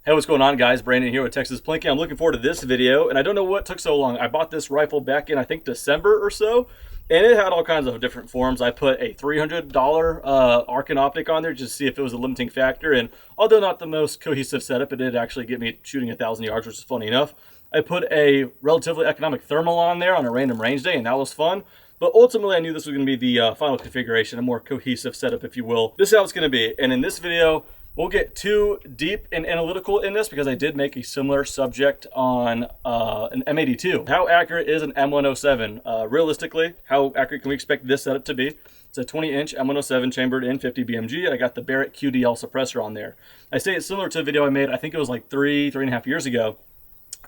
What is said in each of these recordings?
Hey, what's going on, guys? Brandon here with Texas Plinking. I'm looking forward to this video, and I don't know what took so long. I bought this rifle back in, I think, December or so, and it had all kinds of different forms. I put a $300 Arkin optic on there just to see if it was a limiting factor, and although not the most cohesive setup, it did actually get me shooting 1,000 yards, which is funny enough. I put a relatively economic thermal on there on a random range day, and that was fun. But ultimately, I knew this was going to be the final configuration, a more cohesive setup, if you will. This is how it's going to be, and in this video, we'll get too deep and analytical in this because I did make a similar subject on an M82. How accurate is an M107? Realistically, how accurate can we expect this setup to be? It's a 20-inch M107 chambered in 50 BMG. I got the Barrett QDL suppressor on there. I say it's similar to a video I made, I think it was like three and a half years ago.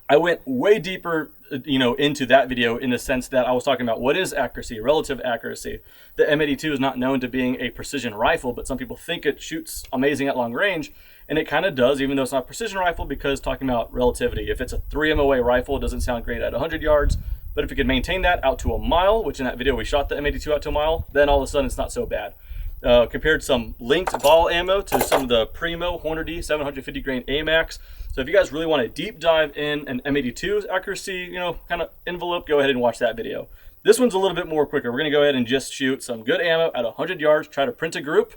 I went way deeper, into that video in the sense that I was talking about what is accuracy, relative accuracy. The M82 is not known to being a precision rifle, but some people think it shoots amazing at long range, and it kind of does, even though it's not a precision rifle, because talking about relativity. If it's a 3 MOA rifle, it doesn't sound great at 100 yards, but if you could maintain that out to a mile, which in that video we shot the M82 out to a mile, then all of a sudden it's not so bad. Compared some linked ball ammo to some of the Primo Hornady 750 grain AMAX. So if you guys really want to deep dive in an M82's accuracy, kind of envelope, go ahead and watch that video. This one's a little bit more quicker. We're going to go ahead and just shoot some good ammo at 100 yards, try to print a group,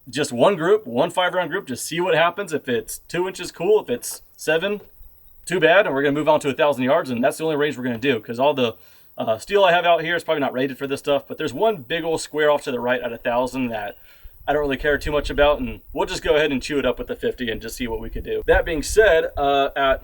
just one group, one 5-round group, just see what happens. If it's 2 inches, cool. If it's 7, too bad. And we're going to move on to 1,000 yards, and that's the only range we're going to do because all the steel I have out here is probably not rated for this stuff, but there's one big old square off to the right at 1,000 that I don't really care too much about, and we'll just go ahead and chew it up with the 50 and just see what we could do. That being said, I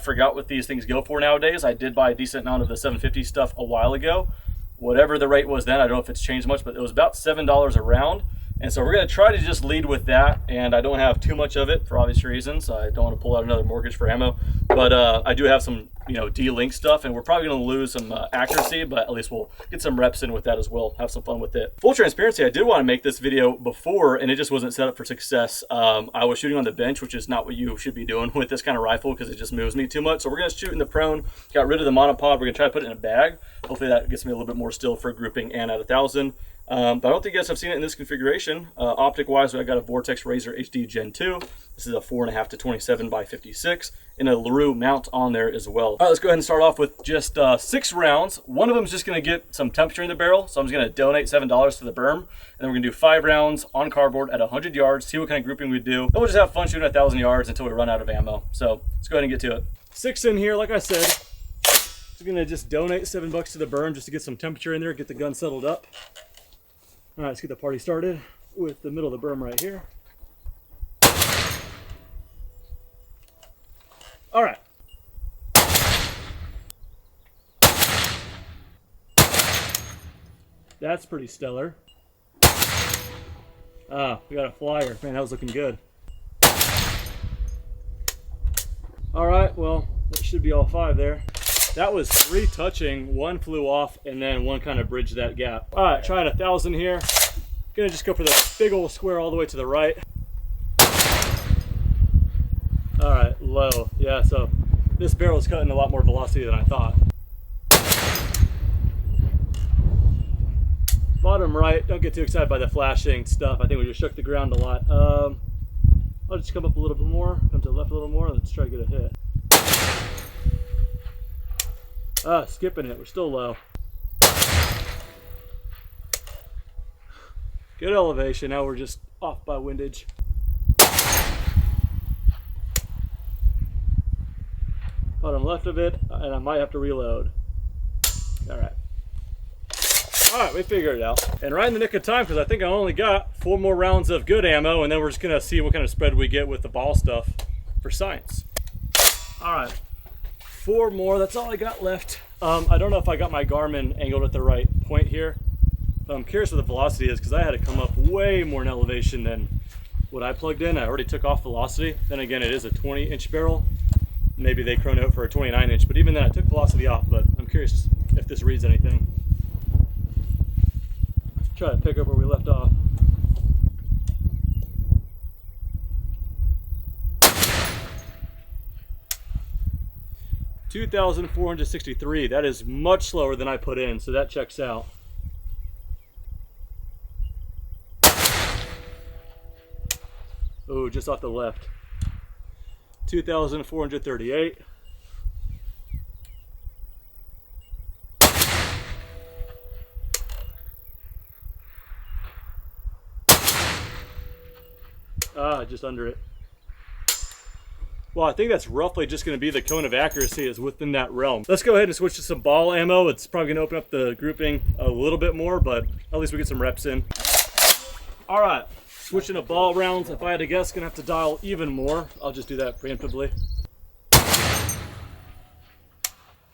forgot what these things go for nowadays. I did buy a decent amount of the 750 stuff a while ago. Whatever the rate was then, I don't know if it's changed much, but it was about $7 a round. And so we're going to try to just lead with that, and I don't have too much of it for obvious reasons. I don't want to pull out another mortgage for ammo, but I do have some, D-Link stuff, and we're probably going to lose some accuracy, but at least we'll get some reps in with that as well, have some fun with it. Full transparency, I did want to make this video before, and it just wasn't set up for success. I was shooting on the bench, which is not what you should be doing with this kind of rifle because it just moves me too much. So we're going to shoot in the prone, got rid of the monopod. We're going to try to put it in a bag. Hopefully that gets me a little bit more still for grouping and at 1,000. But I don't think you guys have seen it in this configuration. Optic-wise, I got a Vortex Razor HD Gen 2. This is a 4.5 to 27 by 56, and a LaRue mount on there as well. All right, let's go ahead and start off with just 6 rounds. One of them is just going to get some temperature in the barrel, so I'm just going to donate $7 to the berm, and then we're going to do 5 rounds on cardboard at 100 yards, see what kind of grouping we do. Then we'll just have fun shooting 1,000 yards until we run out of ammo. So let's go ahead and get to it. 6 in here, like I said. I'm going to just donate $7 to the berm just to get some temperature in there, get the gun settled up. All right, let's get the party started with the middle of the berm right here. All right. That's pretty stellar. We got a flyer. Man, that was looking good. All right, well, that should be all 5 there. That was 3 touching, 1 flew off, and then 1 kind of bridged that gap. All right, trying 1,000 here. Gonna just go for the big old square all the way to the right. All right, low. Yeah, so this barrel is cutting a lot more velocity than I thought. Bottom right, don't get too excited by the flashing stuff. I think we just shook the ground a lot. I'll just come up a little bit more, come to the left a little more. Let's try to get a hit. Skipping it, we're still low. Good elevation, now we're just off by windage. Bottom left of it, and I might have to reload. Alright, we figured it out. And right in the nick of time, because I think I only got 4 more rounds of good ammo, and then we're just going to see what kind of spread we get with the ball stuff for science. Alright. 4 more, that's all I got left. I don't know if I got my Garmin angled at the right point here, but I'm curious what the velocity is because I had to come up way more in elevation than what I plugged in. I already took off velocity. Then again, it is a 20-inch barrel. Maybe they chrono it for a 29-inch, but even then I took velocity off, but I'm curious if this reads anything. Try to pick up where we left off. $2,463. That is much slower than I put in, so that checks out. Oh, just off the left. 2,438. Just under it. Well, I think that's roughly just going to be the cone of accuracy is within that realm. Let's go ahead and switch to some ball ammo. It's probably going to open up the grouping a little bit more, but at least we get some reps in. All right, switching to ball rounds. If I had to guess, going to have to dial even more. I'll just do that preemptively.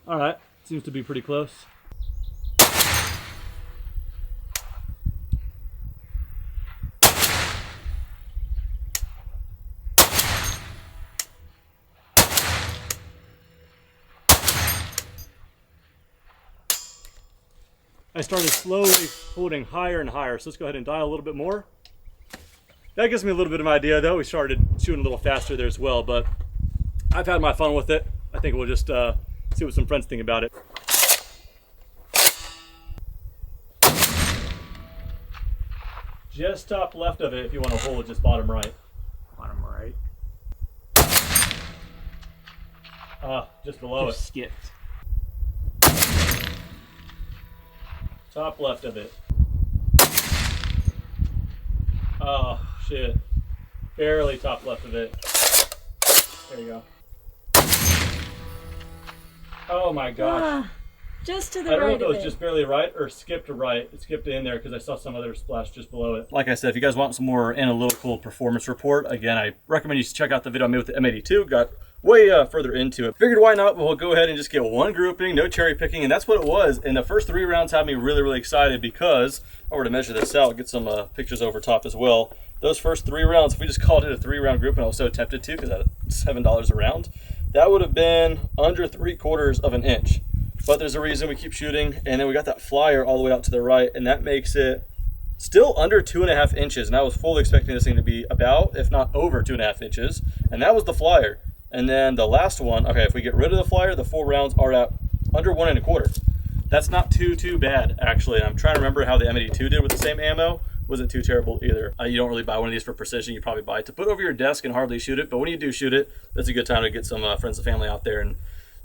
All right, seems to be pretty close. I started slowly holding higher and higher, so let's go ahead and dial a little bit more. That gives me a little bit of an idea, though. We started shooting a little faster there as well, but I've had my fun with it. I think we'll just see what some friends think about it. Just top left of it if you want to hold it, just bottom right. Bottom right. Just below Just it. skipped. Top left of it. Oh, shit. Barely top left of it. There you go. Oh my gosh. Just to the I don't know right if it of was it. just barely right or skipped to right. It skipped in there because I saw some other splash just below it. Like I said, if you guys want some more analytical performance report, again, I recommend you check out the video I made with the M82. Got way further into it. Figured why not, but we'll go ahead and just get one grouping, no cherry picking, and that's what it was. And the first 3 rounds had me really, really excited because, if I were to measure this out, get some pictures over top as well. Those first 3 rounds, if we just called it a 3-round group, and I was so tempted to because that's $7 a round, that would have been under 3/4 of an inch. But there's a reason we keep shooting, and then we got that flyer all the way out to the right, and that makes it still under 2.5 inches. And I was fully expecting this thing to be about, if not over 2.5 inches, and that was the flyer. And then the last one, okay, if we get rid of the flyer, the 4 rounds are at under 1.25. That's not too bad, actually. I'm trying to remember how the M82 did with the same ammo. Wasn't too terrible either. You don't really buy one of these for precision. You probably buy it to put over your desk and hardly shoot it. But when you do shoot it, that's a good time to get some friends and family out there and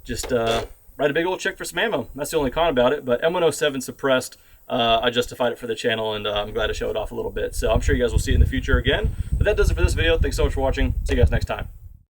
just write a big old check for some ammo. That's the only con about it. But M107 suppressed. I justified it for the channel, and I'm glad to show it off a little bit. So I'm sure you guys will see it in the future again. But that does it for this video. Thanks so much for watching. See you guys next time.